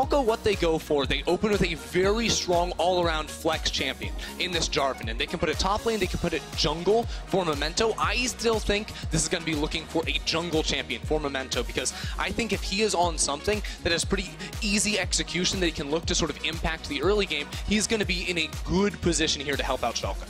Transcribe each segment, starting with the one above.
Schalke, what they go for, they open with a very strong all-around flex champion in this Jarvan, and they can put it top lane, they can put it jungle for Memento. I still think this is going to be looking for a jungle champion for Memento, because I think if he is on something that has pretty easy execution that he can look to sort of impact the early game, he's going to be in a good position here to help out Schalke.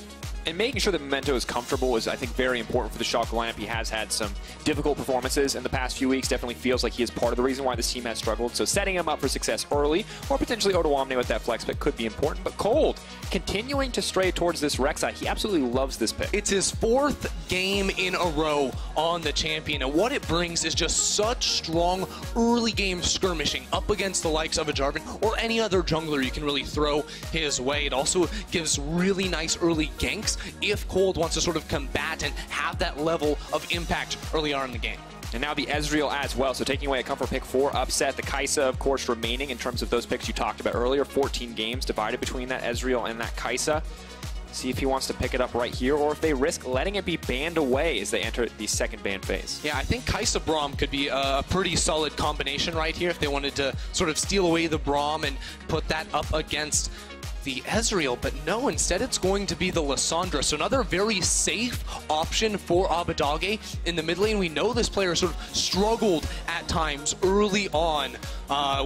And making sure that Memento is comfortable is, I think, very important for the Schalke lineup. He has had some difficult performances in the past few weeks. Definitely feels like he is part of the reason why this team has struggled. So setting him up for success early, or potentially Odoamne with that flex pick, could be important. But Cold, continuing to stray towards this Rek'Sai. He absolutely loves this pick. It's his 4th game in a row on the champion, and what it brings is just such strong early game skirmishing up against the likes of a Jarvan or any other jungler you can really throw his way. It also gives really nice early ganks if Cold wants to sort of combat and have that level of impact early on in the game. And now the Ezreal as well, so taking away a comfort pick for Upset. The Kai'Sa, of course, remaining in terms of those picks you talked about earlier. 14 games divided between that Ezreal and that Kai'Sa. See if he wants to pick it up right here, or if they risk letting it be banned away as they enter the second ban phase. Yeah, I think Kai'Sa Braum could be a pretty solid combination right here if they wanted to sort of steal away the Braum and put that up against the Ezreal, but no, instead it's going to be the Lissandra. So another very safe option for Abbedagge in the mid lane. We know this player sort of struggled at times early on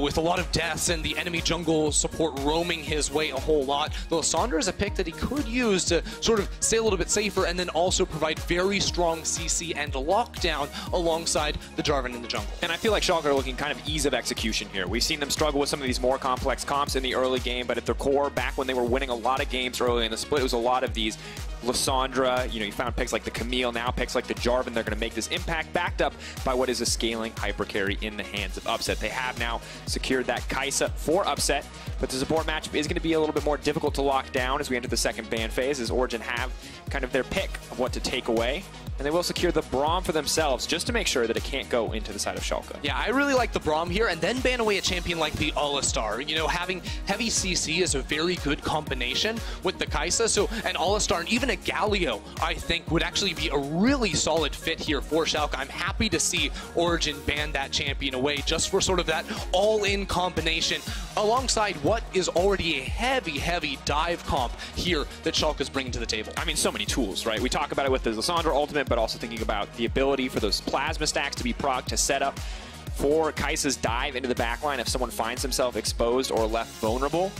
with a lot of deaths and the enemy jungle support roaming his way a whole lot. The Lissandra is a pick that he could use to sort of stay a little bit safer and then also provide very strong CC and lockdown alongside the Jarvan in the jungle. And I feel like Schalke are looking kind of ease of execution here. We've seen them struggle with some of these more complex comps in the early game, but at their core, back when they were winning a lot of games early in the split, it was a lot of these Lissandra, you found picks like the Camille, now picks like the Jarvan. They're going to make this impact, backed up by what is a scaling hyper carry in the hands of Upset. They have now secured that Kai'Sa for Upset, but the support matchup is going to be a little bit more difficult to lock down as we enter the second ban phase, as Origen have kind of their pick of what to take away. And they will secure the Braum for themselves just to make sure that it can't go into the side of Schalke. Yeah, I really like the Braum here, and then ban away a champion like the Alistar. You know, having heavy CC is a very good combination with the Kai'Sa, so an Alistar and even a Galio, I think, would actually be a really solid fit here for Schalke. I'm happy to see Origen ban that champion away just for sort of that all-in combination alongside what is already a heavy dive comp here that Schalke is bringing to the table. I mean, so many tools, right? We talk about it with the Lissandra ultimate, but also thinking about the ability for those plasma stacks to be proc to set up for Kai'Sa's dive into the backline if someone finds himself exposed or left vulnerable.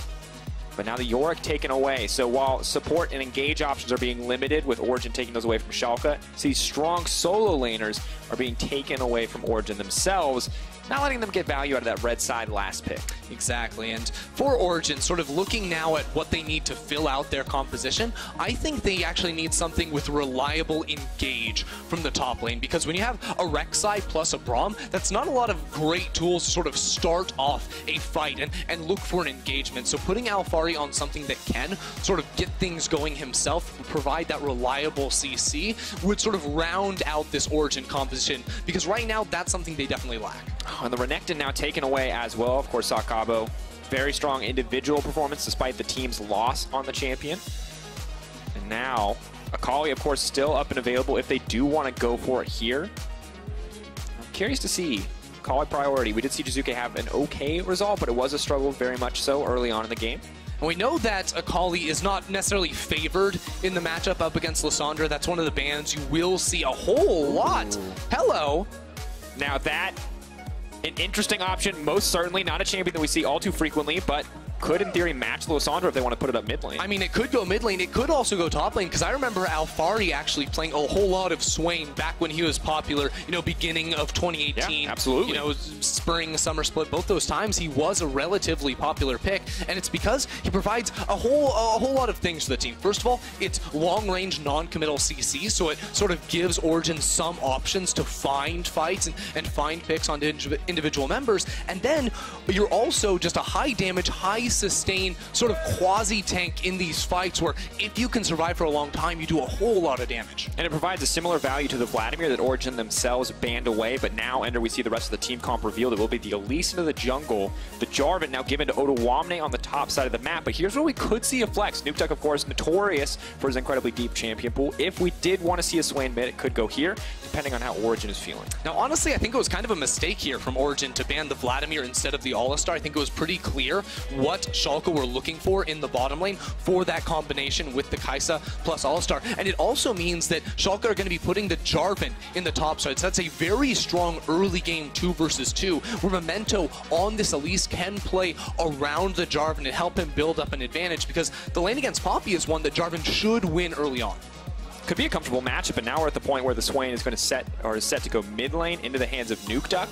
But now the Yorick taken away. So while support and engage options are being limited with Origen taking those away from Schalke, these strong solo laners are being taken away from Origen themselves, not letting them get value out of that red side last pick. Exactly, and for Origen, sort of looking now at what they need to fill out their composition, I think they actually need something with reliable engage from the top lane, because when you have a Rek'Sai plus a Braum, that's not a lot of great tools to sort of start off a fight and look for an engagement. So putting Alphari on something that can sort of get things going himself, provide that reliable CC, would sort of round out this Origen composition, because right now that's something they definitely lack. And the Renekton now taken away as well. Of course, Sakabo, very strong individual performance despite the team's loss on the champion. And now, Akali, of course, still up and available if they do want to go for it here. I'm curious to see Akali priority. We did see Jizuke have an okay result, but it was a struggle very much so early on in the game. And we know that Akali is not necessarily favored in the matchup up against Lissandra. That's one of the bans you will see a whole lot. Ooh. Hello. Now that, an interesting option, most certainly not a champion that we see all too frequently, but could in theory match Lissandra if they want to put it up mid lane. I mean, it could go mid lane, it could also go top lane, because I remember Alphari actually playing a whole lot of Swain back when he was popular, you know, beginning of 2018. Yeah, absolutely. You know, spring, summer split, both those times he was a relatively popular pick, and it's because he provides a whole lot of things for the team. First of all, it's long-range, non-committal CC, so it sort of gives Origen some options to find fights and find picks on individual members, and then you're also just a high damage, high least sustain sort of quasi-tank in these fights where if you can survive for a long time, you do a whole lot of damage. And it provides a similar value to the Vladimir that Origen themselves banned away, but now, Ender, we see the rest of the team comp revealed. It will be the EULCS into the jungle, the Jarvan now given to W9D1 on the top side of the map, but here's where we could see a flex. Nukeduck, of course, notorious for his incredibly deep champion pool. If we did want to see a Swain mid, it could go here, depending on how Origen is feeling. Now, honestly, I think it was kind of a mistake here from Origen to ban the Vladimir instead of the All-Star. I think it was pretty clear what Schalke were looking for in the bottom lane for that combination with the Kai'Sa plus All-Star. And it also means that Schalke are going to be putting the Jarvan in the top side. So that's a very strong early game 2 versus 2, where Memento on this EULCS can play around the Jarvan and help him build up an advantage, because the lane against Poppy is one that Jarvan should win early on. Could be a comfortable matchup, but now we're at the point where the Swain is going to set to go mid lane into the hands of Nukeduck.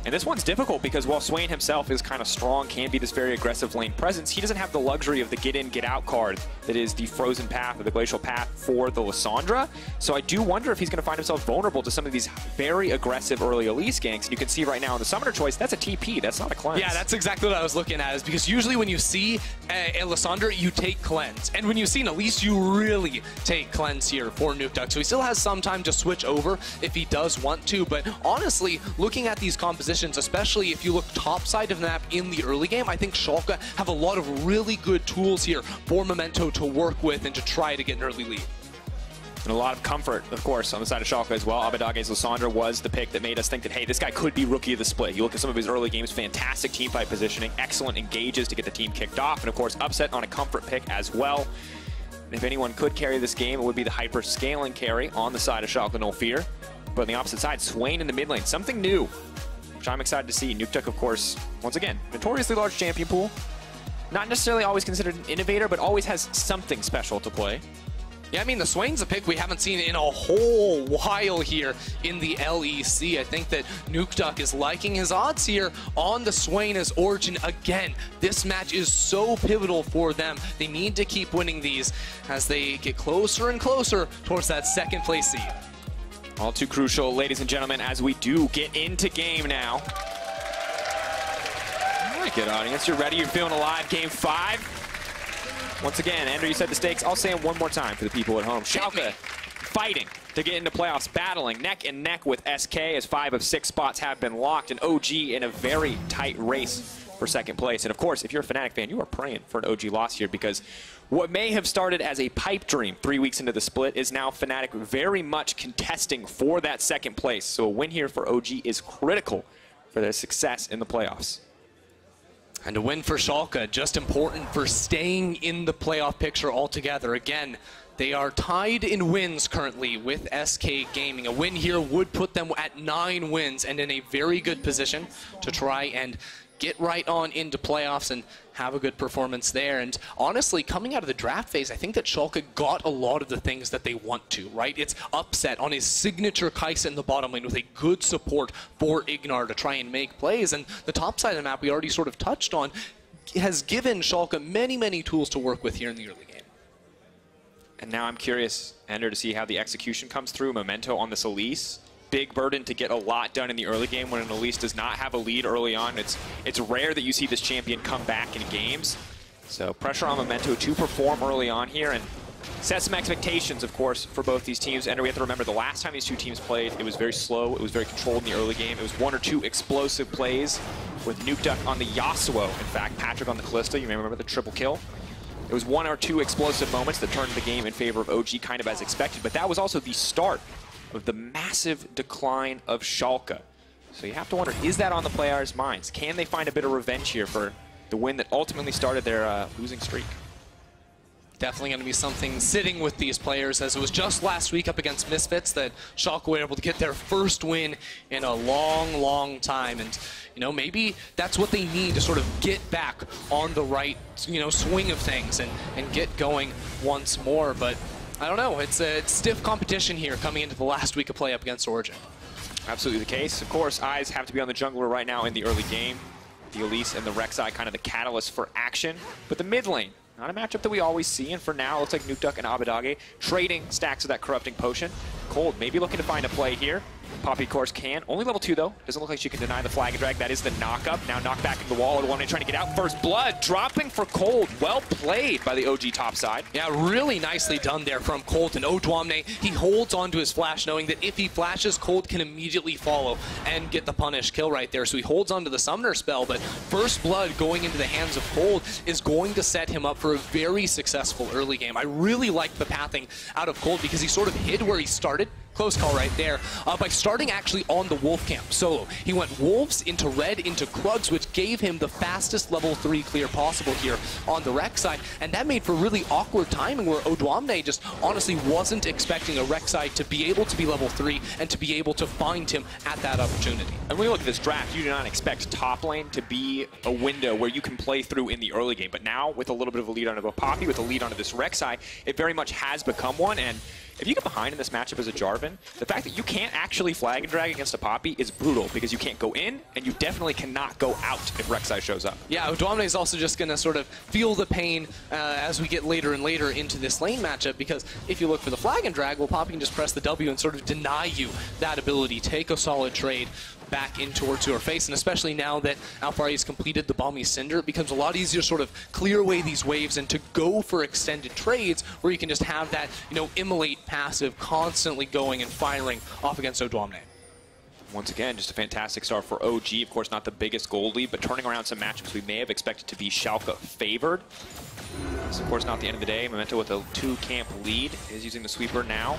And this one's difficult because while Swain himself is kind of strong, can be this very aggressive lane presence, he doesn't have the luxury of the get in, get out card that is the frozen path or the glacial path for the Lissandra. So I do wonder if he's going to find himself vulnerable to some of these very aggressive early EULCS ganks. And you can see right now in the summoner choice, that's a TP, that's not a cleanse. Yeah, that's exactly what I was looking at, is because usually when you see a Lissandra, you take cleanse. And when you see an EULCS, you really take cleanse here for Nukeduck. So he still has some time to switch over if he does want to. But honestly, looking at these compositions, especially if you look top side of the map in the early game, I think Schalke have a lot of really good tools here for Memento to work with and to try to get an early lead. And a lot of comfort, of course, on the side of Schalke as well. Abidage's Lissandra was the pick that made us think that, hey, this guy could be rookie of the split. You look at some of his early games, fantastic team fight positioning, excellent engages to get the team kicked off, and of course, upset on a comfort pick as well. And if anyone could carry this game, it would be the hyper scaling carry on the side of Schalke, no fear. But on the opposite side, Swain in the mid lane, something new, which I'm excited to see. Nukeduck, of course, once again, notoriously large champion pool. Not necessarily always considered an innovator, but always has something special to play. Yeah, I mean, the Swain's a pick we haven't seen in a whole while here in the LEC. I think that Nukeduck is liking his odds here on the Swain as Origen. Again, this match is so pivotal for them. They need to keep winning these as they get closer and closer towards that second place seed. All too crucial, ladies and gentlemen, as we do get into game now. All right, good audience. You're ready? You're feeling alive? Game 5. Once again, Ender, you said the stakes. I'll say them one more time for the people at home. Schalke fighting to get into playoffs, battling neck and neck with SK as 5 of 6 spots have been locked, and OG in a very tight race for second place. And of course, if you're a Fnatic fan, you are praying for an OG loss here, because what may have started as a pipe dream 3 weeks into the split is now Fnatic very much contesting for that second place. So a win here for OG is critical for their success in the playoffs. And a win for Schalke, just important for staying in the playoff picture altogether. Again, they are tied in wins currently with SK Gaming. A win here would put them at 9 wins and in a very good position to try and get right on into playoffs and have a good performance there. And honestly, coming out of the draft phase, I think that Schalke got a lot of the things that they want to, right? It's upset on his signature Kai'Sa in the bottom lane with a good support for Ignar to try and make plays. And the top side of the map we already sort of touched on has given Schalke many, many tools to work with here in the early game. And now I'm curious, Ender, to see how the execution comes through. Memento on this EULCS. Big burden to get a lot done in the early game when an EULCS does not have a lead early on. It's rare that you see this champion come back in games. So pressure on Memento to perform early on here and set some expectations, of course, for both these teams. And we have to remember the last time these two teams played, it was very slow. It was very controlled in the early game. It was 1 or 2 explosive plays with Nukeduck on the Yasuo. In fact, Patrick on the Kalista, you may remember the triple kill. It was 1 or 2 explosive moments that turned the game in favor of OG, kind of as expected. But that was also the start of the massive decline of Schalke. So you have to wonder, is that on the players' minds? Can they find a bit of revenge here for the win that ultimately started their losing streak? Definitely going to be something sitting with these players, as it was just last week up against Misfits that Schalke were able to get their first win in a long, long time. And, you know, maybe that's what they need to sort of get back on the right, you know, swing of things and get going once more. But I don't know, it's a stiff competition here coming into the last week of play up against Origen. Absolutely the case. Of course, eyes have to be on the jungler right now in the early game. The EULCS and the Rek'Sai kind of the catalyst for action. But the mid lane, not a matchup that we always see, and for now, it looks like Nukeduck and Abidage trading stacks of that corrupting potion. Cold maybe looking to find a play here. Poppy, of course, can. Only level 2, though. Doesn't look like she can deny the flag and drag. That is the knock-up. Now knocked back into the wall. W9D trying to get out. First blood, dropping for Cold. Well played by the OG top side. Yeah, really nicely done there from Cold. And W9D, he holds onto his flash, knowing that if he flashes, Cold can immediately follow and get the punish kill right there. So he holds onto the summoner spell, but first blood going into the hands of Cold is going to set him up for a very successful early game. I really like the pathing out of Cold because he sort of hid where he started. Close call right there. By starting actually on the Wolf Camp solo. He went Wolves into Red into Krugs, which gave him the fastest level 3 clear possible here on the Rec side. And that made for really awkward timing where W9D just honestly wasn't expecting a Rec side to be able to be level 3 and to be able to find him at that opportunity. And when you look at this draft, you do not expect top lane to be a window where you can play through in the early game. But now, with a little bit of a lead onto a Poppy, with a lead onto this Rec side, it very much has become one. And if you get behind in this matchup as a Jarvan, the fact that you can't actually flag and drag against a Poppy is brutal because you can't go in, and you definitely cannot go out if Rek'Sai shows up. Yeah, W9D is also just going to sort of feel the pain as we get later and later into this lane matchup, because if you look for the flag and drag, well, Poppy can just press the W and sort of deny you that ability, take a solid trade back in towards your face, and especially now that Alfari has completed the Balmy Cinder, it becomes a lot easier to sort of clear away these waves and to go for extended trades where you can just have that, you know, immolate passive constantly going and firing off against W9D. Once again, just a fantastic start for OG. Of course, not the biggest gold lead, but turning around some matchups we may have expected to be Schalke favored. This, of course, not the end of the day. Memento with a 2-camp lead is using the sweeper now.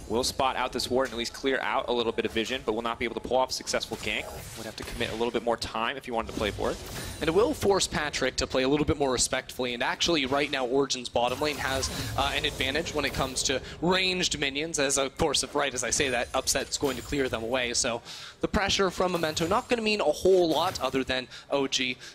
Will spot out this ward and at least clear out a little bit of vision, but will not be able to pull off a successful gank. Would have to commit a little bit more time if you wanted to play for it. And it will force Patrick to play a little bit more respectfully, and actually right now Origen's bottom lane has an advantage when it comes to ranged minions, as of course, right as I say that, Upset's going to clear them away. So the pressure from Memento not going to mean a whole lot other than OG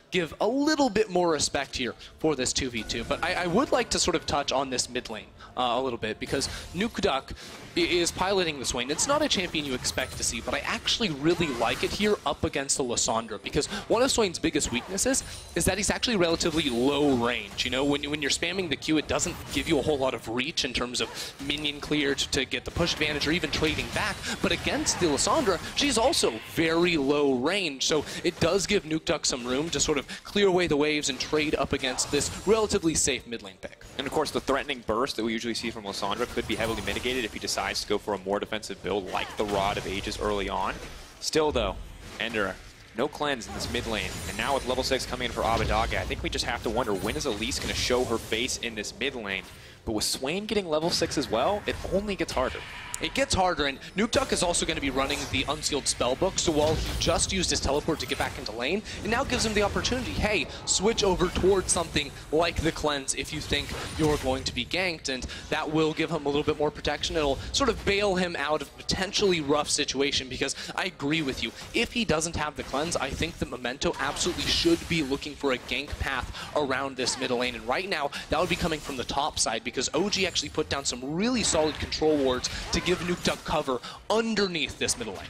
give a little bit more respect here for this 2v2. But I would like to sort of touch on this mid lane a little bit, because Nukeduck is piloting the Swain. It's not a champion you expect to see, but I actually really like it here up against the Lissandra, because one of Swain's biggest weaknesses is that he's actually relatively low range. You know, when you're spamming the Q, it doesn't give you a whole lot of reach in terms of minion clear to get the push advantage or even trading back. But against the Lissandra, she's also very low range, so it does give Nukeduck some room to sort of clear away the waves and trade up against this relatively safe mid lane pick. And of course, the threatening burst that we usually see from Lissandra could be heavily mitigated if he decides to go for a more defensive build like the Rod of Ages early on. Still though, Ender, no cleanse in this mid lane. And now with level 6 coming in for Abadage, I think we just have to wonder, when is Elise going to show her face in this mid lane? But with Swain getting level 6 as well, it only gets harder. It gets harder, and Nukeduck is also going to be running the Unsealed Spellbook, so while he just used his teleport to get back into lane, it now gives him the opportunity, hey, switch over towards something like the Cleanse if you think you're going to be ganked, and that will give him a little bit more protection. It'll sort of bail him out of a potentially rough situation, because I agree with you. If he doesn't have the Cleanse, I think that Memento absolutely should be looking for a gank path around this middle lane, and right now, that would be coming from the top side, because OG actually put down some really solid control wards to give Nukeduck cover underneath this middle lane.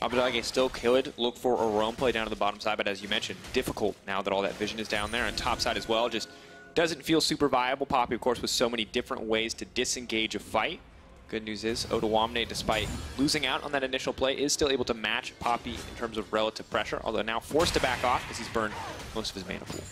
Abadage still could look for a roam play down to the bottom side, but as you mentioned, difficult now that all that vision is down there, and top side as well just doesn't feel super viable. Poppy, of course, with so many different ways to disengage a fight. Good news is W9D, despite losing out on that initial play, is still able to match Poppy in terms of relative pressure, although now forced to back off as he's burned most of his mana pool.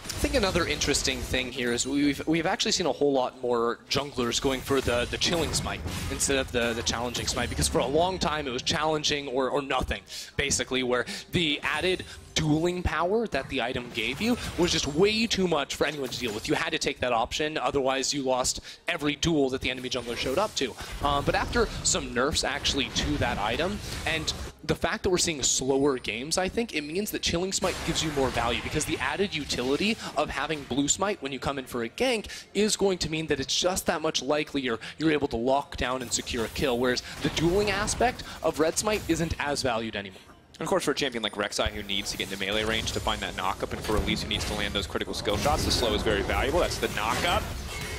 I think another interesting thing here is we've actually seen a whole lot more junglers going for the chilling smite instead of the challenging smite, because for a long time it was challenging or nothing, basically, where the added dueling power that the item gave you was just way too much for anyone to deal with. You had to take that option, otherwise you lost every duel that the enemy jungler showed up to. But after some nerfs actually to that item, and the fact that we're seeing slower games, I think it means that Chilling Smite gives you more value, because the added utility of having Blue Smite when you come in for a gank is going to mean that it's just that much likelier you're able to lock down and secure a kill, whereas the dueling aspect of Red Smite isn't as valued anymore. And of course, for a champion like Rek'Sai, who needs to get into melee range to find that knock-up, and for Elise, who needs to land those critical skill shots, the slow is very valuable. That's the knock-up.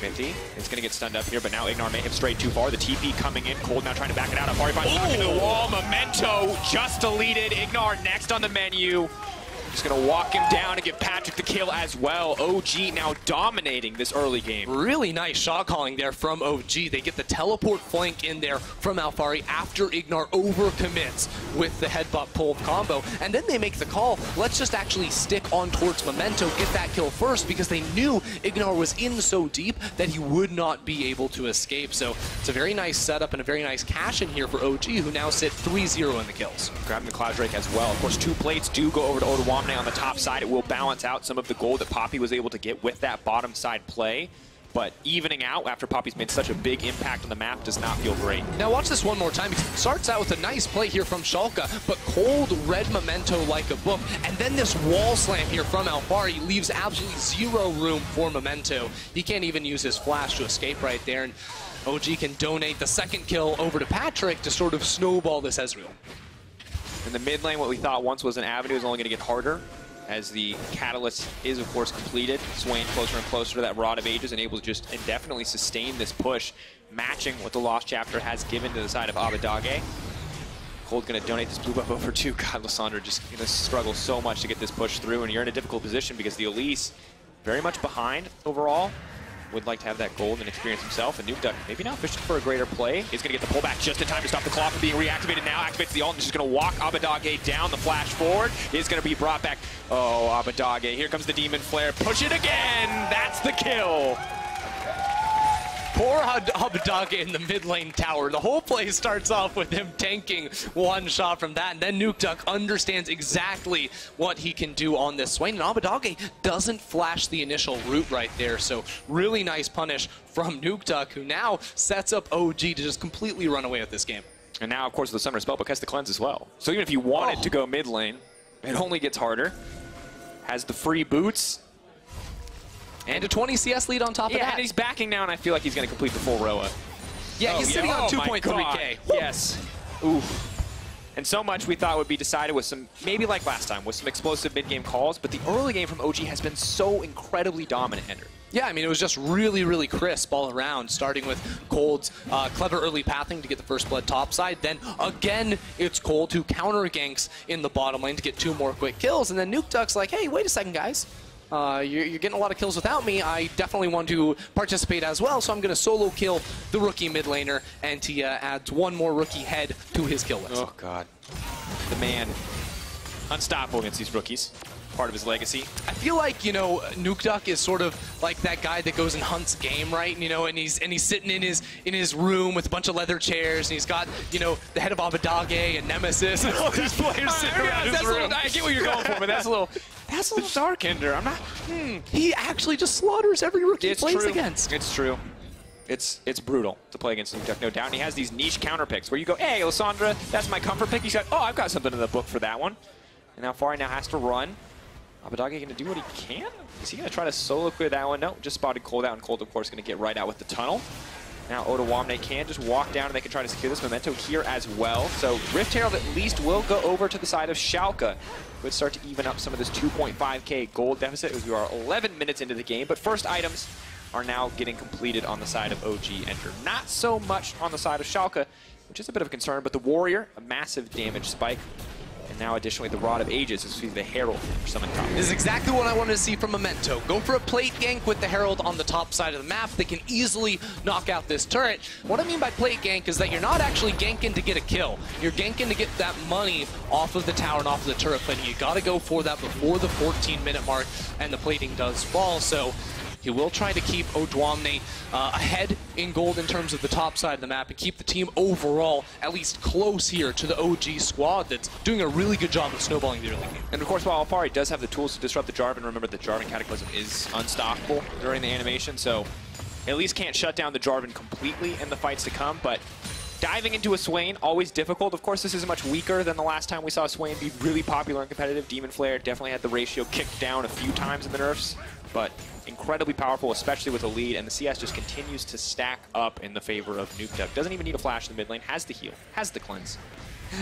Minty is going to get stunned up here, but now Ignar may have strayed too far. The TP coming in. Cold now trying to back it out. Alfari finds back into the wall. Memento just deleted. Ignar next on the menu. Just going to walk him down and give Patrick the kill as well. OG now dominating this early game. Really nice shot calling there from OG. They get the teleport flank in there from Alfari after Ignar overcommits with the headbutt pulled combo. And then they make the call, let's just actually stick on towards Memento, get that kill first, because they knew Ignar was in so deep that he would not be able to escape. So it's a very nice setup and a very nice cash in here for OG, who now sit 3-0 in the kills. Grabbing the Cloud Drake as well. Of course, 2 plates do go over to Oduwamne on the top side. It will balance out some of the gold that Poppy was able to get with that bottom side play. But evening out after Poppy's made such a big impact on the map does not feel great. Now watch this one more time, because it starts out with a nice play here from Schalke, but cold red Memento like a book, and then this wall slam here from Alfari leaves absolutely zero room for Memento. He can't even use his flash to escape right there, and OG can donate the second kill over to Patrick to sort of snowball this Ezreal. In the mid lane, what we thought once was an avenue is only going to get harder as the catalyst is, of course, completed. Swain closer and closer to that Rod of Ages and able to just indefinitely sustain this push, matching what the Lost Chapter has given to the side of Abadage. Cold going to donate this blue buff over to God. Lysandra just going to struggle so much to get this push through, and you're in a difficult position because the Elise very much behind overall. Would like to have that gold and experience himself. And Nukeduck maybe now fishing for a greater play. He's going to get the pullback just in time to stop the clock from being reactivated now. Activates the ult and is just going to walk Abadage down. The flash forward is going to be brought back. Oh, Abadage. Here comes the Demon Flare. Push it again. That's the kill. Poor Abadage in the mid lane tower. The whole play starts off with him tanking one shot from that, and then Nukeduck understands exactly what he can do on this Swain, and Abadage doesn't flash the initial route right there, so really nice punish from Nukeduck, who now sets up OG to just completely run away with this game. And now, of course, the Summoner Spell, but has the cleanse as well. So even if you wanted to go mid lane, it only gets harder. Has the free boots. And a 20 CS lead on top of that. And he's backing now, and I feel like he's going to complete the full Roa. Yeah, he's sitting on 2.3K. Yes. Oof. And so much we thought would be decided with some, maybe like last time, with some explosive mid-game calls, but the early game from OG has been so incredibly dominant, Ender. Yeah, I mean, it was just really, really crisp all around, starting with Cold's clever early pathing to get the first blood topside. Then, again, it's Cold who counter-ganks in the bottom lane to get 2 more quick kills. And then Nukeduck's like, hey, wait a second, guys. You're getting a lot of kills without me. I definitely want to participate as well, so I'm going to solo kill the rookie mid laner, and he adds 1 more rookie head to his kill list. Oh, God. The man. Unstoppable against these rookies. Part of his legacy. I feel like, you know, Nukeduck is sort of like that guy that goes and hunts game, right? You know, and he's sitting in his room with a bunch of leather chairs, and he's got, you know, the head of Abadage and Nemesis and all these players sitting around his room. I get what you're going for, but that's a little dark, Ender. I'm not. He actually just slaughters every rookie he plays against. It's true. It's brutal to play against Nukeduck, no doubt. And he has these niche counter picks where you go, hey, Lysandra, that's my comfort pick. He's got, oh, I've got something in the book for that one. And now Alfari now has to run. Abadage going to do what he can? Is he going to try to solo clear that one? No, just spotted Cold out, and Cold, of course, going to get right out with the tunnel. Now Oduwamne can just walk down, and they can try to secure this Memento here as well. So Rift Herald at least will go over to the side of Schalke. Would start to even up some of this 2.5k gold deficit as we are 11 minutes into the game. But first items are now getting completed on the side of OG Enter. Not so much on the side of Schalke, which is a bit of a concern, but the Warrior, a massive damage spike. And now additionally the Rod of Ages is the Herald for Summon Top. This is exactly what I wanted to see from Memento. Go for a plate gank with the Herald on the top side of the map. They can easily knock out this turret. What I mean by plate gank is that you're not actually ganking to get a kill. You're ganking to get that money off of the tower and off of the turret plate. You got to go for that before the 14-minute mark, and the plating does fall. So he will try to keep Oduwamne ahead in gold in terms of the top side of the map and keep the team overall at least close here to the OG squad that's doing a really good job of snowballing the early game. And of course, while Alfari does have the tools to disrupt the Jarvan, remember the Jarvan Cataclysm is unstoppable during the animation, so at least can't shut down the Jarvan completely in the fights to come, but diving into a Swain, always difficult. Of course, this is much weaker than the last time we saw Swain be really popular and competitive. Demon Flare definitely had the ratio kicked down a few times in the nerfs, but incredibly powerful, especially with a lead, and the CS just continues to stack up in the favor of Nukeduck. Doesn't even need a flash in the mid lane, has the heal, has the cleanse.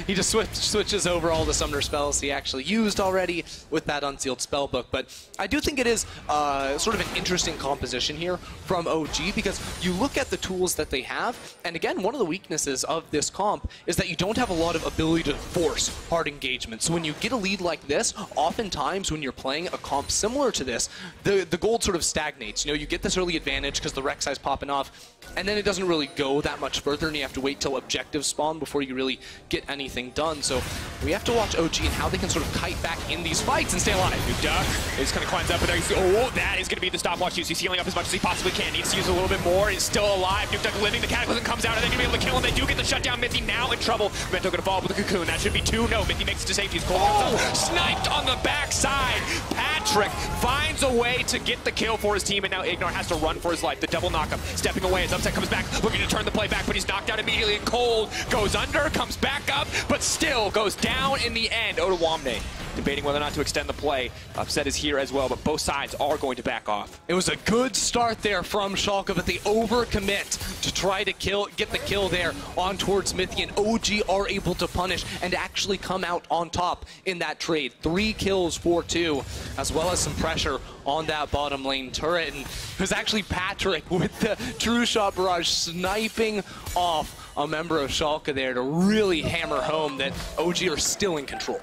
He just switches over all the summoner spells he actually used already with that unsealed spellbook. But I do think it is sort of an interesting composition here from OG, because you look at the tools that they have, and again, one of the weaknesses of this comp is that you don't have a lot of ability to force hard engagement. So when you get a lead like this, oftentimes when you're playing a comp similar to this, the gold sort of stagnates. You know, you get this early advantage because the Rek'Sai's popping off, and then it doesn't really go that much further, and you have to wait till objectives spawn before you really get anything done. So we have to watch OG and how they can sort of kite back in these fights and stay alive. Nukeduck is going to cleanse up, but oh, that is going to be the stopwatch use. He's healing up as much as he possibly can. Needs to use a little bit more. He's still alive. Nukeduck living. The Cataclysm comes out, and then you'll be able to kill him. They do get the shutdown. Mithy now in trouble. Memento going to fall with the Cocoon. That should be 2. No, Mithy makes it to safety. He's cold. Sniped on the backside. Patrick finds a way to get the kill for his team, and now Ignor has to run for his life. The double knockup, stepping away as Upset comes back, looking to turn the play back, but he's knocked out immediately, and Cold goes under, comes back up, but still goes down in the end. Odoamne debating whether or not to extend the play. Upset is here as well, but both sides are going to back off. It was a good start there from Schalke, but they overcommit to try to get the kill there on towards Mithy, and OG are able to punish and actually come out on top in that trade. 3 kills for 2, as well as some pressure on that bottom lane turret, and it was actually Patrick with the True Shot Barrage sniping off a member of Schalke there to really hammer home that OG are still in control.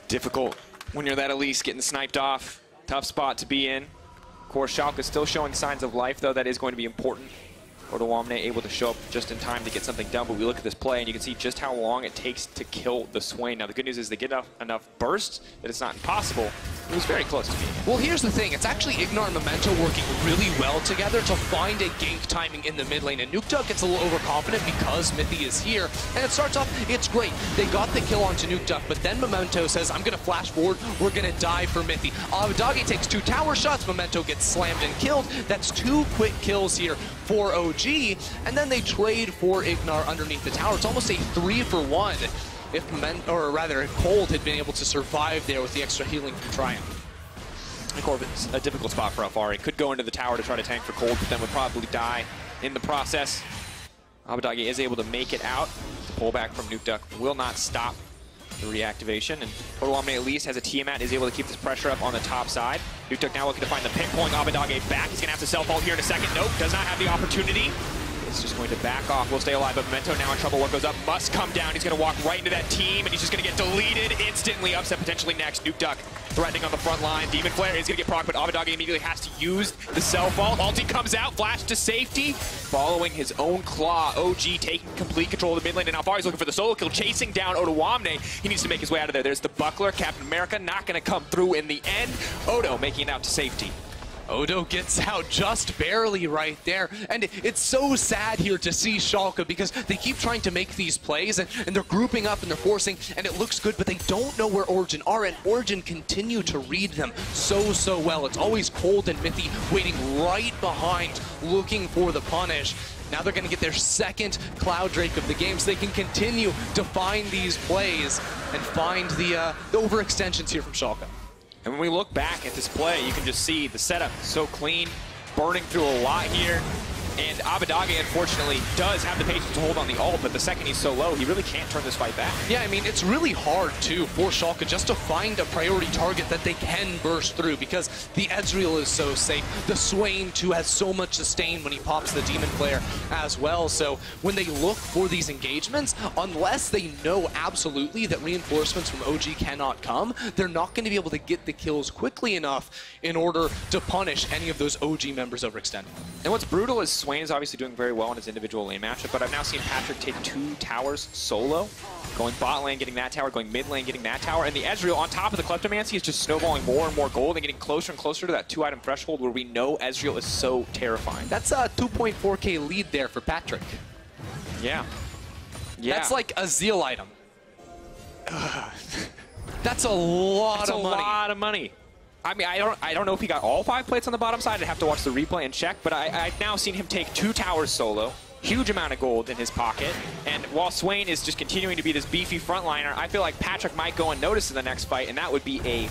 Difficult when you're that Elise getting sniped off. Tough spot to be in. Of course, Schalke is still showing signs of life, though. That is going to be important. Odoamne able to show up just in time to get something done, but we look at this play and you can see just how long it takes to kill the Swain. Now the good news is they get enough bursts that it's not impossible. It was very close to being. Well, here's the thing. It's actually Ignor and Memento working really well together to find a gank timing in the mid lane, and Nukeduck gets a little overconfident because Mithy is here, and it starts off, it's great. They got the kill onto Nukeduck, but then Memento says, I'm going to flash forward, we're going to die for Mithy. Avidagi takes 2 tower shots, Memento gets slammed and killed. That's 2 quick kills here for OG, and then they trade for Ignor underneath the tower. It's almost a 3-for-1 if Cold had been able to survive there with the extra healing from Triumph. Of course, it's a difficult spot for Alfari. Could go into the tower to try to tank for Cold, but then would probably die in the process. Avidagi is able to make it out. The pullback from Nukeduck will not stop the reactivation, and Odoamne at least has a Tiamat, is able to keep this pressure up on the top side. Nukeduck now looking to find the pick, pulling Avidagi back. He's going to have to self-ult here in a second. Nope, does not have the opportunity. It's just going to back off. Will stay alive, but Memento now in trouble. What goes up must come down. He's going to walk right into that team, and he's just going to get deleted instantly. Upset potentially next. Nukeduck threatening on the front line. Demon Flare is going to get proc, but Avidagi immediately has to use the self-ult. Ulti comes out, flash to safety. Following his own claw, OG taking complete control of the mid lane, and Alfari's looking for the solo kill, chasing down Odoamne. He needs to make his way out of there. There's the buckler. Captain America not going to come through in the end. Odo making it out to safety. Odo gets out just barely right there, and it's so sad here to see Schalke because they keep trying to make these plays, and they're grouping up and they're forcing, and it looks good, but they don't know where Origen are, and Origen continue to read them so well. It's always Cold and Mithy waiting right behind, looking for the punish. Now they're going to get their second Cloud Drake of the game, so they can continue to find these plays and find the overextensions here from Schalke. And when we look back at this play, you can just see the setup so clean, burning through a lot here. And Avidagi, unfortunately, does have the patience to hold on the ult, but the second he's so low, he really can't turn this fight back. Yeah, I mean, it's really hard, too, for Schalke just to find a priority target that they can burst through, because the Ezreal is so safe. The Swain, too, has so much sustain when he pops the Demon Flare as well. So when they look for these engagements, unless they know absolutely that reinforcements from OG cannot come, they're not going to be able to get the kills quickly enough in order to punish any of those OG members overextending. And what's brutal is Swain is obviously doing very well in his individual lane matchup, but I've now seen Patrick take 2 towers solo, going bot lane, getting that tower, going mid lane, getting that tower, and the Ezreal on top of the Kleptomancy is just snowballing more and more gold and getting closer and closer to that 2-item threshold where we know Ezreal is so terrifying. That's a 2.4k lead there for Patrick. Yeah. That's like a Zeal item. That's a lot of money. I mean, I don't know if he got all 5 plates on the bottom side. I'd have to watch the replay and check, but I've now seen him take 2 towers solo, huge amount of gold in his pocket, and while Swain is just continuing to be this beefy frontliner, I feel like Patrick might go unnoticed in the next fight, and that would be a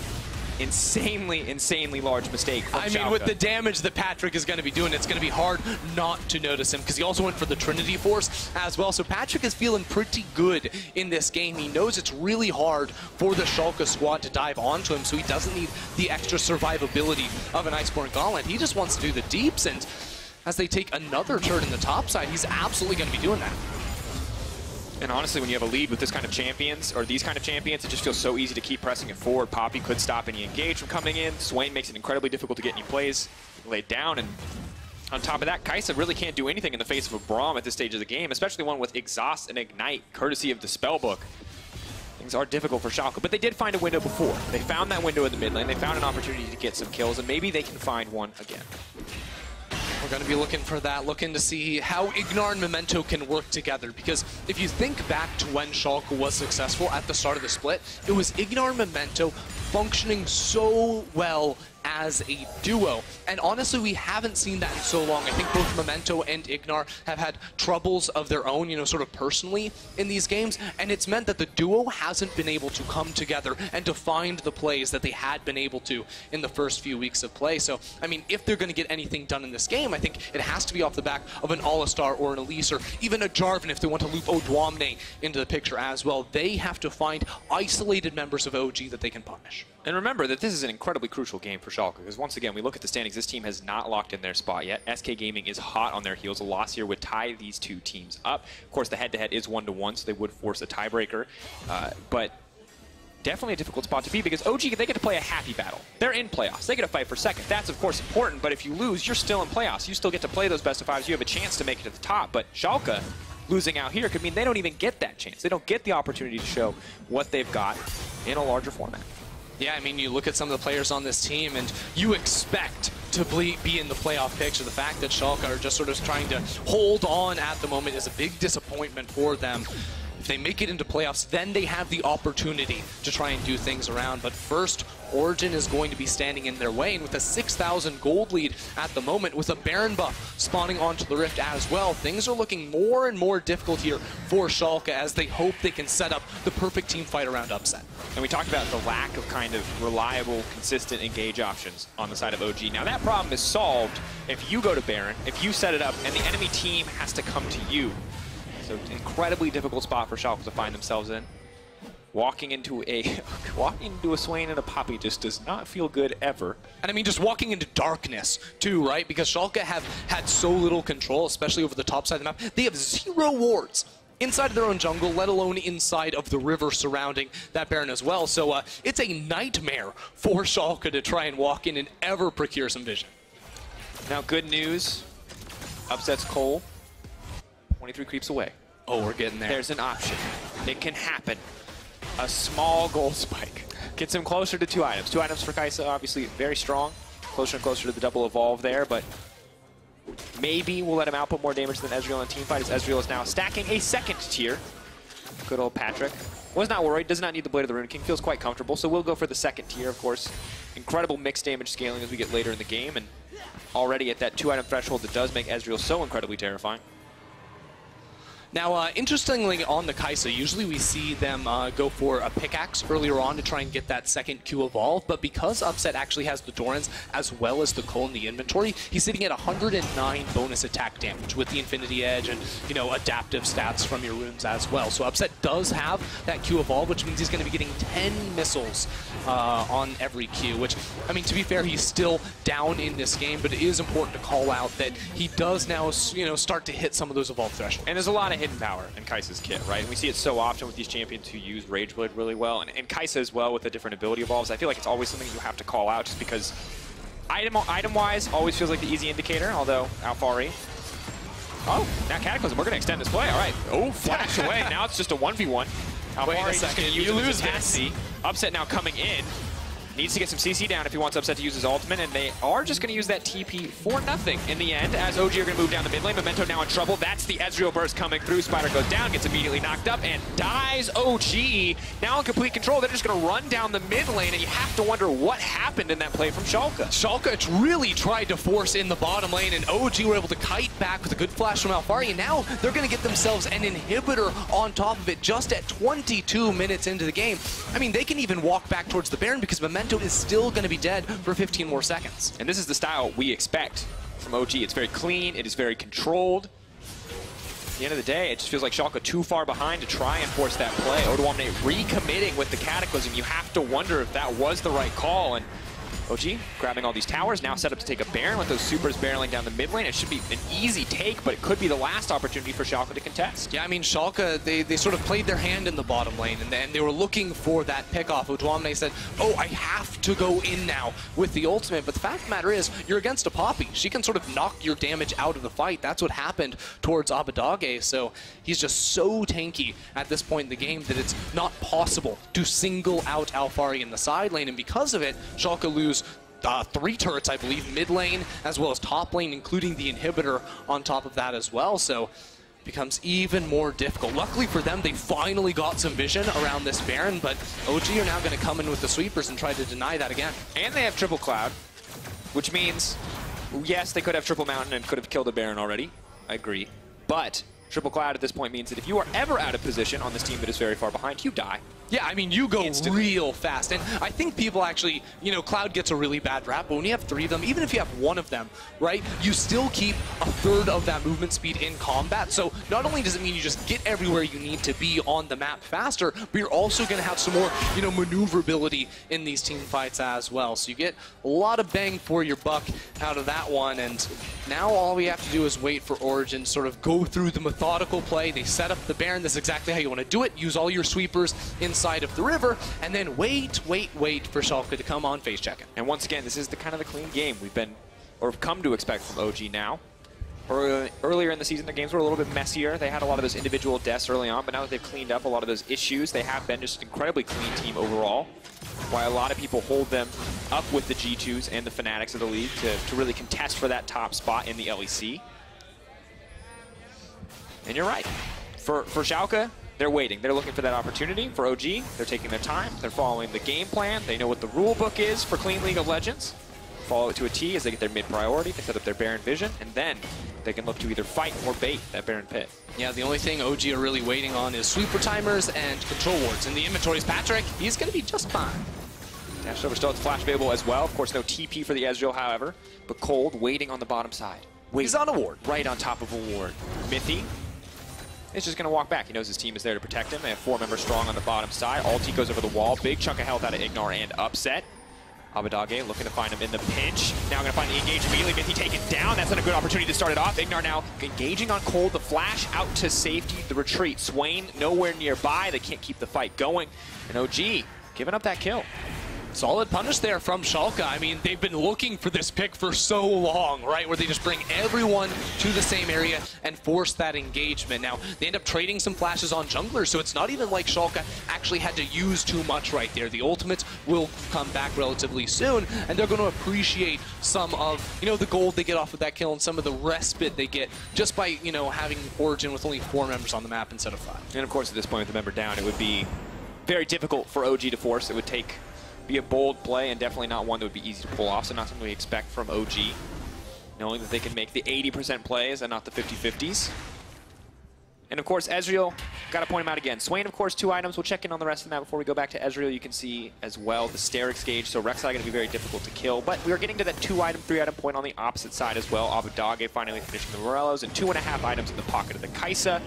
insanely large mistake from I mean, Schalke. with the damage that Patrick is going to be doing, it's going to be hard not to notice him, because he also went for the Trinity Force as well. So Patrick is feeling pretty good in this game. He knows it's really hard for the Schalke squad to dive onto him, so he doesn't need the extra survivability of an Iceborne Gauntlet. He just wants to do the deeps, and as they take another turn in the top side, he's absolutely going to be doing that. And honestly, when you have a lead with this kind of champions, or these kind of champions, it just feels so easy to keep pressing it forward. Poppy could stop any engage from coming in. Swain makes it incredibly difficult to get any plays laid down. And on top of that, Kai'Sa really can't do anything in the face of a Braum at this stage of the game, especially one with Exhaust and Ignite, courtesy of the Spellbook. Things are difficult for Schalke, but they did find a window before. They found that window in the mid lane. They found an opportunity to get some kills, and maybe they can find one again. We're going to be looking for that, looking to see how Ignar and Memento can work together. Because if you think back to when Schalke was successful at the start of the split, it was Ignar and Memento functioning so well as a duo. And honestly, we haven't seen that in so long. I think both Memento and Ignar have had troubles of their own, you know, sort of personally in these games, and it's meant that the duo hasn't been able to come together and to find the plays that they had been able to in the first few weeks of play. So, I mean, if they're going to get anything done in this game, I think it has to be off the back of an Alistar or an Elise or even a Jarvan if they want to loop W9D1 into the picture as well. They have to find isolated members of OG that they can punish. And remember that this is an incredibly crucial game for Schalke, because once again, we look at the standings, this team has not locked in their spot yet. SK Gaming is hot on their heels. A loss here would tie these two teams up. Of course, the head-to-head is 1-1, so they would force a tiebreaker. But definitely a difficult spot to be, because OG, they get to play a happy battle. They're in playoffs. They get to fight for second. That's, of course, important, but if you lose, you're still in playoffs. You still get to play those best-of-5s. You have a chance to make it to the top, but Schalke losing out here could mean they don't even get that chance. They don't get the opportunity to show what they've got in a larger format. Yeah, I mean, you look at some of the players on this team, and you expect to be in the playoff picture. The fact that Schalke are just sort of trying to hold on at the moment is a big disappointment for them. If they make it into playoffs, then they have the opportunity to try and do things around. But first, Origen is going to be standing in their way, and with a 6,000 gold lead at the moment, with a Baron buff spawning onto the Rift as well, things are looking more and more difficult here for Schalke as they hope they can set up the perfect team fight around Upset. And we talked about the lack of kind of reliable, consistent engage options on the side of OG. Now that problem is solved if you go to Baron, if you set it up, and the enemy team has to come to you. So incredibly difficult spot for Schalke to find themselves in. Walking into a Swain and a Poppy just does not feel good ever. And I mean, just walking into darkness too, right? Because Schalke have had so little control, especially over the top side of the map. They have 0 wards inside of their own jungle, let alone inside of the river surrounding that Baron as well. So it's a nightmare for Schalke to try and walk in and ever procure some vision. Now, good news. Upsets Cole. 23 creeps away. Oh, we're getting there. There's an option. It can happen. A small gold spike gets him closer to 2 items. 2 items for Kai'Sa, obviously very strong. Closer and closer to the double evolve there, but maybe we'll let him output more damage than Ezreal in teamfight, as Ezreal is now stacking a 2nd tier. Good old Patrick. Was not worried, does not need the Blade of the Rune King, feels quite comfortable, so we'll go for the 2nd tier, of course. Incredible mixed damage scaling as we get later in the game, and already at that 2 item threshold that does make Ezreal so incredibly terrifying. Now, interestingly, on the Kai'Sa, usually we see them go for a pickaxe earlier on to try and get that 2nd Q evolve, but because Upset actually has the Dorans as well as the Cole in the inventory, he's sitting at 109 bonus attack damage with the Infinity Edge and, you know, adaptive stats from your runes as well. So Upset does have that Q evolve, which means he's going to be getting 10 missiles on every Q, which, I mean, to be fair, he's still down in this game, but it is important to call out that he does now, you know, start to hit some of those evolve thresholds. And there's a lot of hidden power in Kai'Sa's kit, right? And we see it so often with these champions who use Rageblade really well, and Kai'Sa as well with the different ability evolves. I feel like it's always something you have to call out just because item-wise always feels like the easy indicator, although Alfari. Oh, now Cataclysm, we're going to extend this play. All right. Oh, flash away. Now it's just a 1v1. Alfari's just going to use his CC. Upset now coming in. Needs to get some CC down if he wants Upset to use his ultimate, and they are just going to use that TP for nothing in the end, as OG are going to move down the mid lane. Memento now in trouble. That's the Ezreal burst coming through. Spider goes down, gets immediately knocked up, and dies. OG now in complete control. They're just going to run down the mid lane, and you have to wonder what happened in that play from Schalke. Schalke really tried to force in the bottom lane, and OG were able to kite back with a good flash from Alfari, and now they're going to get themselves an inhibitor on top of it just at 22 minutes into the game. I mean, they can even walk back towards the Baron because Memento Vento is still going to be dead for 15 more seconds. And this is the style we expect from OG. It's very clean, it is very controlled. At the end of the day, it just feels like Schalke too far behind to try and force that play. W9D1 recommitting with the Cataclysm. You have to wonder if that was the right call. And OG grabbing all these towers, now set up to take a Baron with those supers barreling down the mid lane. It should be an easy take, but it could be the last opportunity for Schalke to contest. Yeah, I mean, Schalke, they sort of played their hand in the bottom lane, and then they were looking for that pick-off. W9D1 said, oh, I have to go in now with the ultimate. But the fact of the matter is, you're against a Poppy. She can sort of knock your damage out of the fight. That's what happened towards Abadage, so he's just so tanky at this point in the game that it's not possible to single out Alphari in the side lane, and because of it, Schalke lose 3 turrets, I believe, mid lane, as well as top lane, including the inhibitor on top of that as well. So it becomes even more difficult. Luckily for them, they finally got some vision around this Baron, but OG are now going to come in with the sweepers and try to deny that again. And they have Triple Cloud, which means, yes, they could have Triple Mountain and could have killed a Baron already. I agree. But Triple Cloud at this point means that if you are ever out of position on this team that is very far behind, you die. Yeah, I mean, you go Instantly. real fast. And I think people actually, you know, Cloud gets a really bad rap, but when you have 3 of them, even if you have 1 of them, right, you still keep a third of that movement speed in combat. So not only does it mean you just get everywhere you need to be on the map faster, but you're also going to have some more, you know, maneuverability in these team fights as well. So you get a lot of bang for your buck out of that one. And now all we have to do is wait for Origen, sort of go through the methodical play. They set up the Baron. That's exactly how you want to do it. Use all your sweepers inside of the river, and then wait for Schalke to come on face checking. And once again, this is the kind of the clean game we've been, or have come to expect from OG now. Earlier in the season, their games were a little bit messier. They had a lot of those individual deaths early on, but now that they've cleaned up a lot of those issues, they have been just an incredibly clean team overall. Why a lot of people hold them up with the G2s and the Fanatics of the league to really contest for that top spot in the LEC. And you're right. For Schalke, they're waiting. They're looking for that opportunity. For OG, they're taking their time. They're following the game plan. They know what the rule book is for Clean League of Legends. Follow it to a T as they get their mid priority. They set up their Baron vision, and then they can look to either fight or bait that Baron pit. Yeah, the only thing OG are really waiting on is sweeper timers and control wards. In the inventories, Patrick, he's going to be just fine. Dash over still has flash available as well. Of course, no TP for the Ezreal, however, but Cold waiting on the bottom side. He's on a ward. Right on top of a ward. Mithy is just going to walk back. He knows his team is there to protect him. They have 4 members strong on the bottom side. Ulti goes over the wall. Big chunk of health out of Ignore and Upset. Abadage looking to find him in the pinch. Now going to find the engage immediately. Mithy taken down. That's not a good opportunity to start it off. Ignore now engaging on Cold. The flash out to safety. The retreat. Swain nowhere nearby. They can't keep the fight going. And OG giving up that kill. Solid punish there from Schalke. I mean, they've been looking for this pick for so long, right? Where they just bring everyone to the same area and force that engagement. Now, they end up trading some flashes on junglers, so it's not even like Schalke actually had to use too much right there. The ultimates will come back relatively soon, and they're going to appreciate some of, you know, the gold they get off of that kill and some of the respite they get just by, you know, having Origen with only 4 members on the map instead of 5. And of course, at this point with the member down, it would be very difficult for OG to force. It would be a bold play and definitely not one that would be easy to pull off, so not something we expect from OG, knowing that they can make the 80% plays and not the 50-50s. And of course, Ezreal, got to point him out again. Swain, of course, 2 items. We'll check in on the rest of the map before we go back to Ezreal. You can see as well the Sterix gauge, so Rek'Sai going to be very difficult to kill, but we are getting to that 2-item, 3-item point on the opposite side as well. Abadage finally finishing the Morellos, and 2.5 items in the pocket of the Kai'Sa.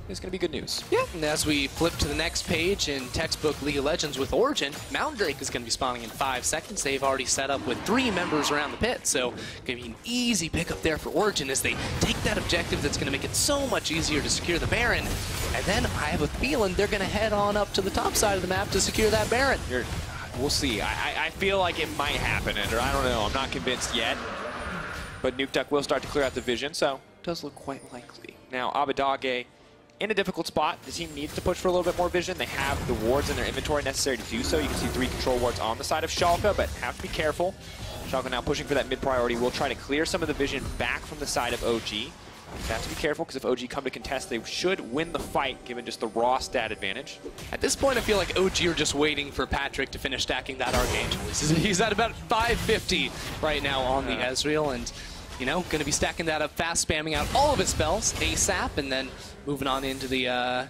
It's going to be good news. Yeah, and as we flip to the next page in textbook League of Legends with Origen, Mountain Drake is going to be spawning in 5 seconds. They've already set up with 3 members around the pit, so going to be an easy pickup there for Origen as they take that objective that's going to make it so much easier to secure the Baron. And then I have a feeling they're going to head on up to the top side of the map to secure that Baron. We'll see. I feel like it might happen, or I don't know. I'm not convinced yet. But Nuke Duck will start to clear out the vision, so it does look quite likely. Now, Abadage in a difficult spot. The team needs to push for a little bit more vision. They have the wards in their inventory necessary to do so. You can see 3 control wards on the side of Schalke, but have to be careful. Schalke now pushing for that mid priority. Will try to clear some of the vision back from the side of OG. You have to be careful because if OG come to contest, they should win the fight given just the raw stat advantage. At this point, I feel like OG are just waiting for Patrick to finish stacking that Archangel. He's at about 550 right now on the Ezreal, and you know, going to be stacking that up fast, spamming out all of his spells ASAP, and then moving on into the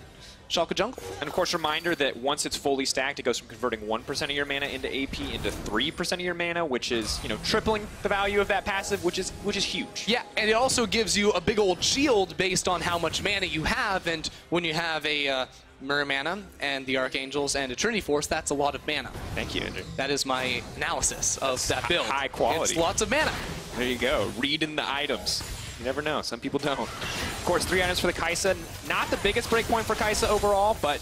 Schalke jungle. And of course, reminder that once it's fully stacked, it goes from converting 1% of your mana into AP into 3% of your mana, which is, you know, tripling the value of that passive, which is huge. Yeah, and it also gives you a big old shield based on how much mana you have, and when you have a Mirror Mana and the Archangels and a Trinity Force, that's a lot of mana. Thank you, Andrew. That is my analysis of that build. High quality. It's lots of mana. There you go. Reading the items. You never know. Some people don't. Of course, 3 items for the Kai'Sa. Not the biggest breakpoint for Kai'Sa overall, but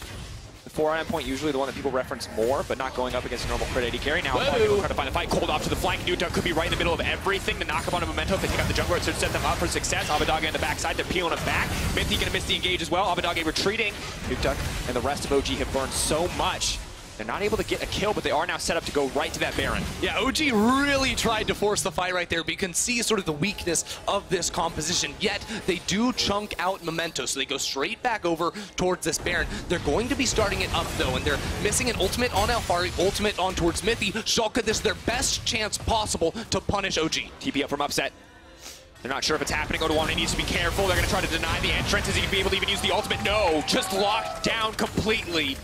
the 4-item point usually the one that people reference more, but not going up against a normal crit AD carry. Now, trying to find the fight. Cold off to the flank. Newtug could be right in the middle of everything to knock up on a Memento. If they take out the jungler, it should set them up for success. Abadage in the backside. They're peeling him back. Mythy going to miss the engage as well. Abadage retreating. Newtug and the rest of OG have burned so much. They're not able to get a kill, but they are now set up to go right to that Baron. Yeah, OG really tried to force the fight right there, but you can see sort of the weakness of this composition. Yet, they do chunk out Memento, so they go straight back over towards this Baron. They're going to be starting it up, though, and they're missing an ultimate on Alfari, ultimate on towards Mythy. Schalke, this is their best chance possible to punish OG. TP up from upset. They're not sure if it's happening. O2 needs to be careful. They're going to try to deny the entrance. Is he going to be able to even use the ultimate? No, just locked down completely.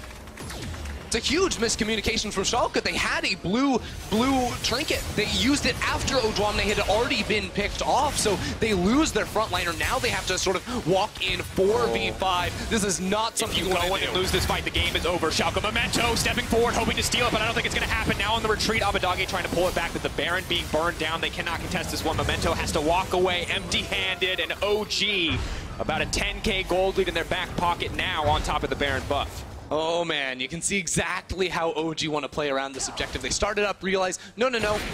It's a huge miscommunication from Schalke. They had a blue trinket. They used it after Odwamne had already been picked off, so they lose their frontliner. Now they have to sort of walk in 4v5. This is not something you want to lose this fight. The game is over. Schalke Memento stepping forward, hoping to steal it, but I don't think it's going to happen. Now on the retreat, Abadage trying to pull it back, but the Baron being burned down. They cannot contest this one. Memento has to walk away empty-handed, and OG about a 10k gold lead in their back pocket now on top of the Baron buff. Oh man, you can see exactly how OG want to play around this objective. They started up, realized, no,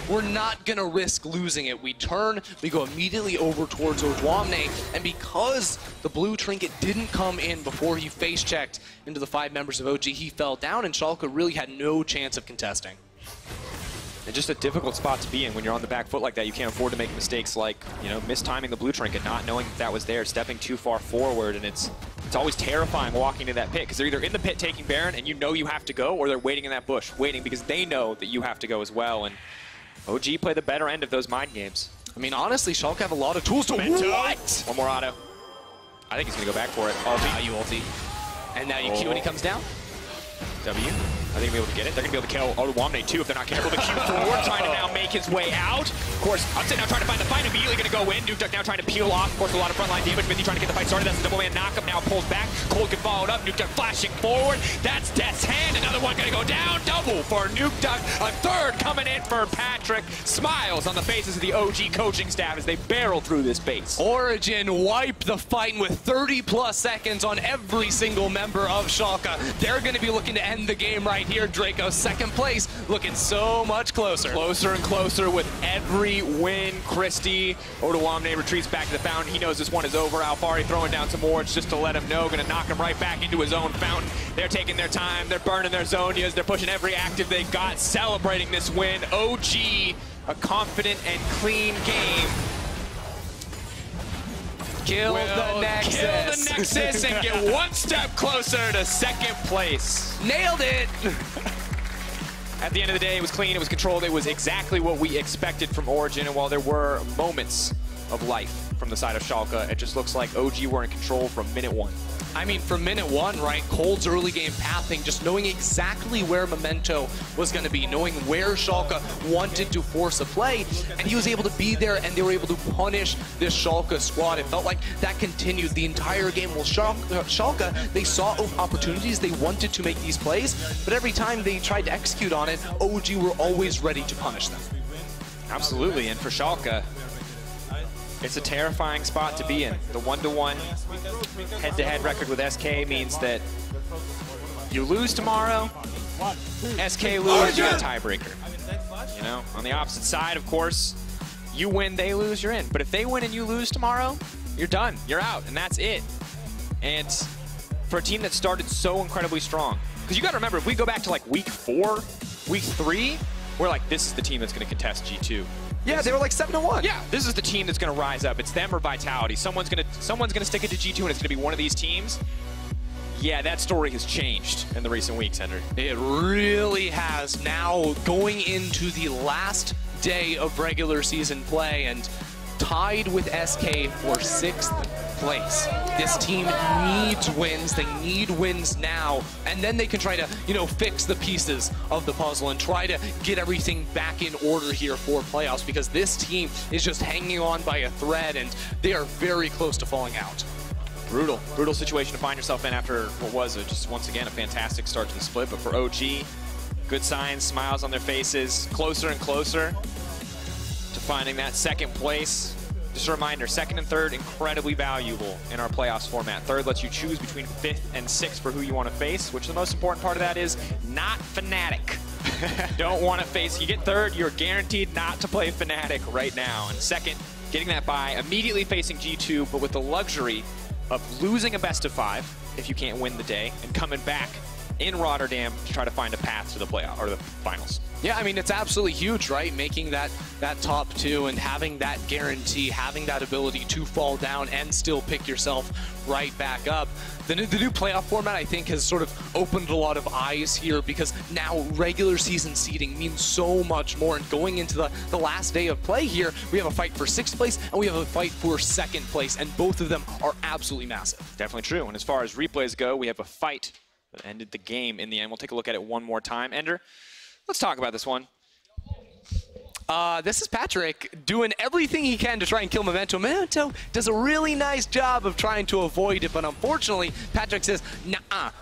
we're not going to risk losing it. We turn, we go immediately over towards Odwamne, and because the blue trinket didn't come in before he face-checked into the 5 members of OG, he fell down, and Schalke really had no chance of contesting. And just a difficult spot to be in when you're on the back foot like that. You can't afford to make mistakes like, you know, mistiming the blue trinket, not knowing that was there, stepping too far forward, and it's always terrifying walking to that pit because they're either in the pit taking Baron and you know you have to go, or they're waiting in that bush, waiting because they know that you have to go as well. And OG play the better end of those mind games. I mean, honestly, Schalke have a lot of tools to what? One more auto. I think he's going to go back for it. Ulti. You ulti. And now you Q when he comes down. W. I think they'll be able to get it. They're going to be able to kill Odwamne too if they're not careful. The Q forward, trying to now make his way out. Of course, Upset now trying to find the fight, immediately going to go in. Newtug now trying to peel off. Of course, a lot of frontline damage. Mythy trying to get the fight started. That's a double man knockup. Now pulls back. Cold can follow it up. Newtug flashing forward. That's Death's Hand. Another one going to go down. Double for Newtug. A third coming in for Patrick. Smiles on the faces of the OG coaching staff as they barrel through this base. Origen wiped the fight with 30+ seconds on every single member of Schalke. They're going to be looking to end the game right here. Draco, second place, looking so much closer. Closer and closer with every win. Christie, Odwamne retreats back to the fountain. He knows this one is over. Alfari throwing down some wards just to let him know. Going to knock him right back into his own fountain. They're taking their time. They're burning their Zonias. They're pushing every active they got, celebrating this win. OG, a confident and clean game. Kill the Nexus and get one step closer to second place. Nailed it. At the end of the day, it was clean, it was controlled, it was exactly what we expected from Origen, and while there were moments of life from the side of Schalke, it just looks like OG were in control from minute 1. I mean, from minute 1, right, Cold's early game pathing, just knowing exactly where Memento was going to be, knowing where Schalke wanted to force a play, and he was able to be there, and they were able to punish this Schalke squad. It felt like that continued the entire game. Well, Schalke, they saw opportunities, they wanted to make these plays, but every time they tried to execute on it, OG were always ready to punish them. Absolutely, and for Schalke, it's a terrifying spot to be in. The 1-to-1 head-to-head record with SK means that you lose tomorrow, SK lose, you got a tiebreaker. You know, on the opposite side, of course, you win, they lose, you're in. But if they win and you lose tomorrow, you're done, you're out, and that's it. And for a team that started so incredibly strong, because you got to remember, if we go back to like week 4, week 3, we're like, this is the team that's going to contest G2. Yeah, they were like 7-1. Yeah, this is the team that's going to rise up. It's them or Vitality. Someone's going to stick it to G2, and it's going to be one of these teams. Yeah, that story has changed in the recent weeks, Henry. It really has. Now going into the last day of regular season play and tied with SK for 6th place. This team needs wins. They need wins now, and then they can try to, you know, fix the pieces of the puzzle and try to get everything back in order here for playoffs, because this team is just hanging on by a thread, and they are very close to falling out. Brutal situation to find yourself in after what was just once again a fantastic start to the split. But for OG, good signs, smiles on their faces, closer and closer to finding that second place. Just a reminder, second and third, incredibly valuable in our playoffs format. Third lets you choose between fifth and sixth for who you want to face, which the most important part of that is not Fnatic. Don't want to face, you get third, you're guaranteed not to play Fnatic right now. And second, getting that bye, immediately facing G2, but with the luxury of losing a best of 5 if you can't win the day, and coming back in Rotterdam to try to find a path to the playoff or the finals. Yeah, I mean, it's absolutely huge, right? Making that top 2 and having that guarantee, having that ability to fall down and still pick yourself right back up. The new playoff format, I think, has sort of opened a lot of eyes here, because now regular season seeding means so much more. And going into the last day of play here, we have a fight for 6th place and we have a fight for 2nd place, and both of them are absolutely massive. Definitely true. And as far as replays go, we have a fight that ended the game in the end. We'll take a look at it one more time. Ender, let's talk about this one. This is Patrick doing everything he can to try and kill Memento. Memento does a really nice job of trying to avoid it, but unfortunately, Patrick says, nah,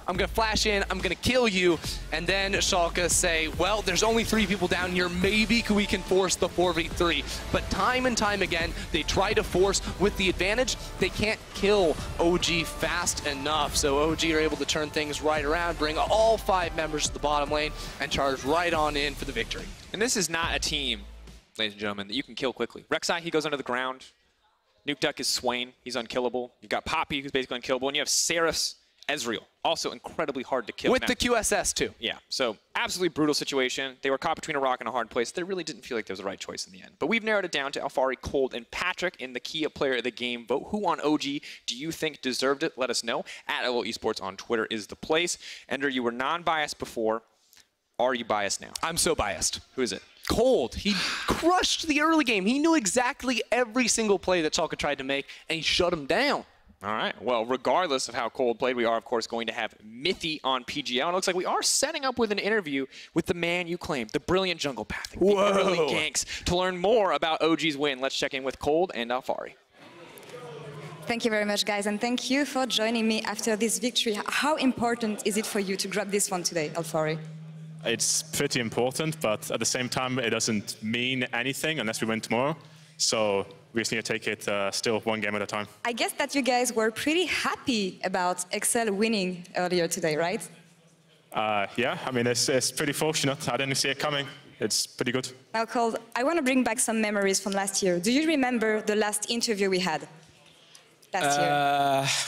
I'm going to flash in, I'm going to kill you. And then Schalke say, well, there's only 3 people down here, maybe we can force the 4v3. But time and time again, they try to force with the advantage. They can't kill OG fast enough, so OG are able to turn things right around, bring all 5 members to the bottom lane, and charge right on in for the victory. And this is not a team, ladies and gentlemen, that you can kill quickly. Rek'Sai, he goes under the ground. Nuke Duck is Swain. He's unkillable. You've got Poppy, who's basically unkillable. And you have Seraph Ezreal, also incredibly hard to kill. With the QSS, too. Yeah, so absolutely brutal situation. They were caught between a rock and a hard place. They really didn't feel like there was the right choice in the end. But we've narrowed it down to Alfari, Cold, and Patrick in the key player of the game vote. Who on OG do you think deserved it? Let us know. At LO Esports on Twitter is the place. Ender, you were non-biased before. Are you biased now? I'm so biased. Who is it? Cold. He crushed the early game. He knew exactly every single play that Schalke tried to make, and he shut him down. All right. Well, regardless of how Cold played, we are, of course, going to have Mithy on PGL. And it looks like we are setting up with an interview with the man you claimed, the brilliant jungle pathing, the early ganks. To learn more about OG's win, let's check in with Cold and Alfari. Thank you very much, guys, and thank you for joining me after this victory. How important is it for you to grab this one today, Alfari? It's pretty important, but at the same time, it doesn't mean anything unless we win tomorrow. So we just need to take it still one game at a time. I guess that you guys were pretty happy about Excel winning earlier today, right? Yeah, I mean, it's pretty fortunate. I didn't see it coming. It's pretty good. Now, Cold, I want to bring back some memories from last year. Do you remember the last interview we had last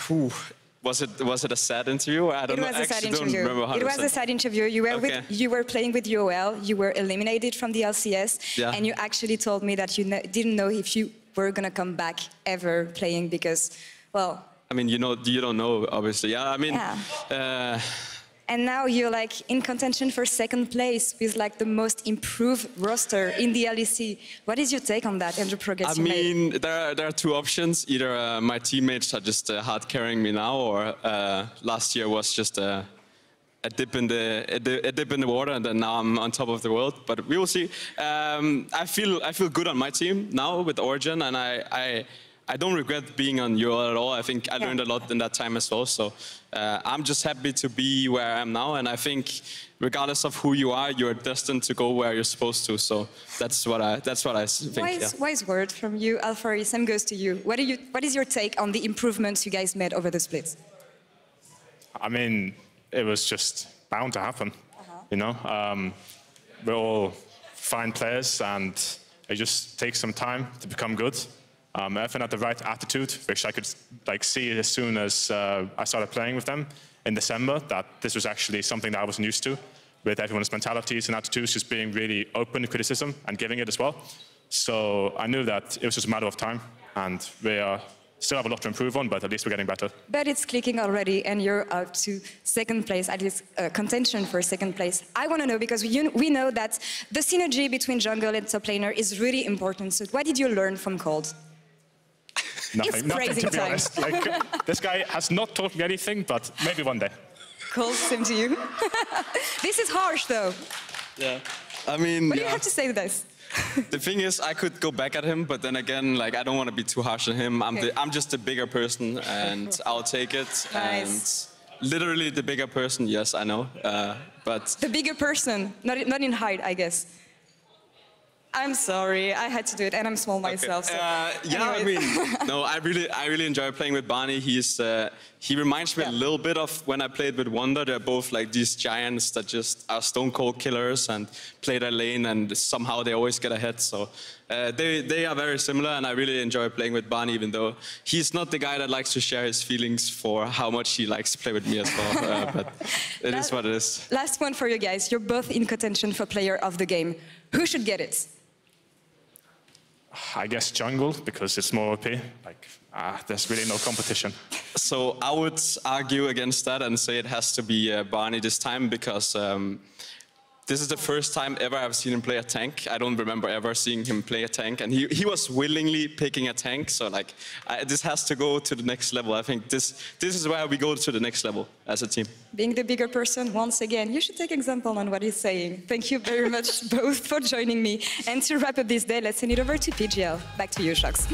year? Was it a sad interview? I don't know. It was a sad interview. Don't remember 100%. It was a sad interview. You were playing with EULCS. You were eliminated from the LCS, and you actually told me that you didn't know if you were gonna come back ever playing because, well. I mean, you don't know, obviously. Yeah, I mean. Yeah. And now you're like in contention for 2nd place with like the most improved roster in the LEC. What is your take on that and the progress you made? I mean, there are 2 options. Either my teammates are just hard carrying me now, or last year was just a dip in the water, and then now I'm on top of the world. But we will see. I feel good on my team now with Origen, and I don't regret being on UL at all. I think I learned a lot in that time as well. So I'm just happy to be where I am now. And I think regardless of who you are, you're destined to go where you're supposed to. So that's what I think. Wise word from you, Alfari. Same goes to you. What is your take on the improvements you guys made over the splits? I mean, it was just bound to happen. You know, we're all fine players, and it just takes some time to become good. Everyone had the right attitude, which I could see as soon as I started playing with them in December, that this was actually something that I wasn't used to, with everyone's mentalities and attitudes just being really open to criticism and giving it as well. So I knew that it was just a matter of time, and we still have a lot to improve on, but at least we're getting better. But it's clicking already, and you're up to 2nd place, at least contention for 2nd place. I want to know, because we know that the synergy between jungle and top laner is really important. So what did you learn from Cold? Nothing praising to be time. honest. Like, this guy has not taught me anything, but maybe one day. Cool, same to you. This is harsh, though. Yeah. I mean, What do you have to say to this? The thing is, I could go back at him, but then again, like, I don't want to be too harsh on him. I'm just a bigger person, and I'll take it. Nice. And literally the bigger person, yes, I know. But The bigger person, not in height, I guess. I'm sorry, I had to do it, and I'm small myself. So. yeah, I mean, no, I really enjoy playing with Barney. He reminds me a little bit of when I played with Wonder. They're both like these giants that just are stone cold killers and play their lane, and somehow they always get ahead. So they are very similar, and I really enjoy playing with Barney, even though he's not the guy that likes to share his feelings for how much he likes to play with me as well. But it is what it is. Last one for you guys. You're both in contention for player of the game. Who should get it? I guess jungle, because it's more OP. Like, there's really no competition. So I would argue against that and say it has to be Barney this time, because this is the first time ever I've seen him play a tank. I don't remember ever seeing him play a tank, and he was willingly picking a tank. So like, this has to go to the next level. I think this is where we go to the next level as a team. Being the bigger person, once again, you should take example on what he's saying. Thank you very much both for joining me. And to wrap up this day, let's send it over to PGL. Back to you, Shox.